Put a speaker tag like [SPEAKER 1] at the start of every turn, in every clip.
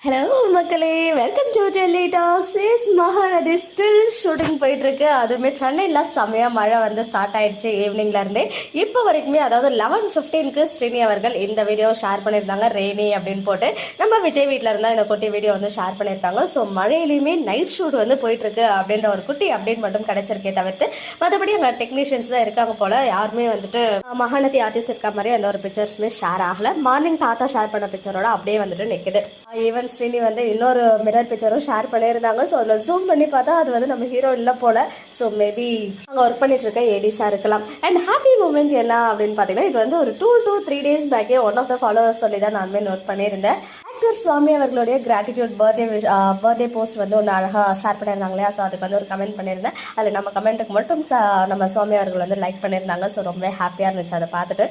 [SPEAKER 1] Hello மக்களே, welcome to Delhi talks. Is Mahanadi still shooting போயிட்டு இருக்கு. அதுவுமே சென்னையில் செம்மையா மழை வந்து ஸ்டார்ட் ஆயிடுச்சு ஈவினிங்ல இருந்தே இப்போ வரைக்குமே. அதாவது 11:15க்கு ஸ்ரீனி அவர்கள் இந்த வீடியோ ஷேர் பண்ணியிருந்தாங்க, ரெய்னி அப்படின்னு போட்டு. நம்ம விஜய் வீட்டில் இருந்தால் இந்த குட்டி வீடியோ வந்து ஷேர் பண்ணியிருக்காங்க. ஸோ மழையிலையுமே நைட் ஷூட் வந்து போயிட்டு இருக்கு அப்படின்ற ஒரு குட்டி அப்டேட் மட்டும் கிடைச்சிருக்கே தவிர்த்து மற்றபடி அங்கே டெக்னீஷியன்ஸ் தான் இருக்காங்க போல. யாருமே வந்துட்டு மகாநதி ஆர்டிஸ்ட் இருக்க மாதிரி எந்த ஒரு பிக்சர்ஸுமே ஷேர் ஆகல. மார்னிங் தாத்தா ஷேர் பண்ண பிக்சரோட அப்படியே வந்துட்டு நிற்குது. ஈவன் ஸ்ரீனி வந்து இன்னொரு மிரர் பிக்சரும் ஷேர் பண்ணியிருந்தாங்க. ஸோ அதில் ஜூம் பண்ணி பார்த்தா அது வந்து நம்ம ஹீரோ இல்லை போல. ஸோ மேபி அங்கே ஒர்க் பண்ணிட்டு இருக்க ஏடிஸாக இருக்கலாம். அண்ட் ஹாப்பி மூமெண்ட் என்ன அப்படின்னு பார்த்தீங்கன்னா, இது வந்து ஒரு 2 to 3 days பேக்கே ஒன் ஆஃப் த ஃபாலோவர்ஸ் சொல்லி தான் நானுமே நோட் பண்ணியிருந்தேன். ஆக்டர் சுவாமி அவர்களுடைய கிராட்டிடியூட் பர்த்டே போஸ்ட் வந்து ஒன்று அழகாக ஷேர் பண்ணியிருந்தாங்க இல்லையா. ஸோ அதுக்கு வந்து ஒரு கமெண்ட் பண்ணியிருந்தேன். அதில் நம்ம கமெண்ட்டுக்கு மட்டும் நம்ம சுவாமி அவர்கள் வந்து லைக் பண்ணியிருந்தாங்க. ஸோ ரொம்ப ஹாப்பியாக இருந்துச்சு அதை பார்த்துட்டு.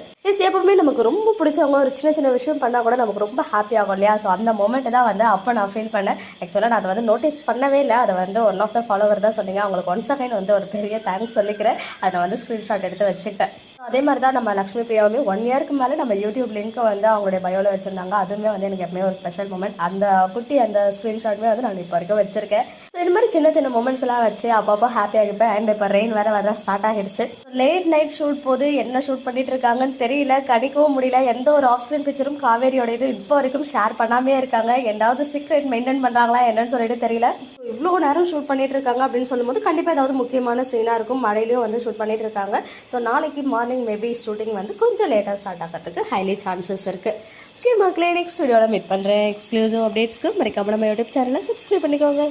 [SPEAKER 1] எப்பவுமே நமக்கு ரொம்ப பிடிச்சவங்க ஒரு சின்ன சின்ன விஷயம் பண்ணால் கூட நமக்கு ரொம்ப ஹாப்பி ஆகும் இல்லையா. ஸோ அந்த மொமெண்ட் தான் வந்து அப்போ நான் ஃபீல் பண்ணேன். ஆக்சுவலாக நான் அதை வந்து நோட்டீஸ் பண்ணவே இல்லை. அதை வந்து ஒன் ஆஃப் த ஃபாலோவர் தான் சொன்னீங்க. அவங்களுக்கு ஒன்ஸ் அகைன் வந்து ஒரு பெரிய தேங்க்ஸ் சொல்லிக்கிறேன். அதை வந்து ஸ்க்ரீன்ஷாட் எடுத்து வச்சுக்கிட்டேன். அதே மாதிரி தான் நம்ம லக்ஷ்மி பிரியாவுமே 1 இயருக்கு மேலே நம்ம யூடியூப் லிங்க்கை வந்து அவங்களுடைய பயோவில் வச்சுருந்தாங்க. அதுவுமே வந்து எனக்கு எப்பவுமே ஒரு ஸ்பெஷல் மூமெண்ட். அந்த குட்டி அந்த ஸ்க்ரீன்ஷாட்டுமே வந்து நான் இப்போ வரைக்கும் வச்சிருக்கேன். ஸோ இந்த மாதிரி சின்ன சின்ன மூமெண்ட்ஸ் எல்லாம் வச்சு அப்பப்போ ஹாப்பியாக இருப்பேன். அண்ட் இப்போ ரெயின் வேறு வர ஸ்டார்ட் ஆகிடுச்சு. லேட் நைட் ஷூட் போது என்ன ஷூட் பண்ணிட்டு இருக்காங்கன்னு தெரியல, கணிக்கவும் முடியல. எந்த ஒரு ஆஃப் ஸ்க்ரீன் பிக்சரும் காவேரியோட இது இப்போ வரைக்கும் ஷேர் பண்ணாமே இருக்காங்க. எந்தாவது சீக்ரெட் மெயின்டைன் பண்ணுறாங்களா என்னன்னு சொல்லிட்டு தெரியல. இவ்வளோ நேரம் ஷூட் பண்ணிட்டு இருக்காங்க அப்படின்னு சொல்லும்போது கண்டிப்பாக ஏதாவது முக்கியமான சீனாக இருக்கும். மழையிலையும் வந்து ஷூட் பண்ணிட்டு இருக்காங்க. ஸோ நாளைக்கு மார்னிங் மேபி ஷூட்டிங் வந்து கொஞ்சம் லேட்டாக ஸ்டார்ட் ஆகிறதுக்கு ஹைலி சான்சஸ் இருக்குது. ஓகே மக்களே, நெக்ஸ்ட் வீடியோவில் மீட் பண்ணுறேன். எக்ஸ்க்ளூசிவ் அப்டேட்ஸ்க்கு மறக்காம நம்ம யூடியூப் சேனலை சப்ஸ்கிரைப் பண்ணிக்கோங்க.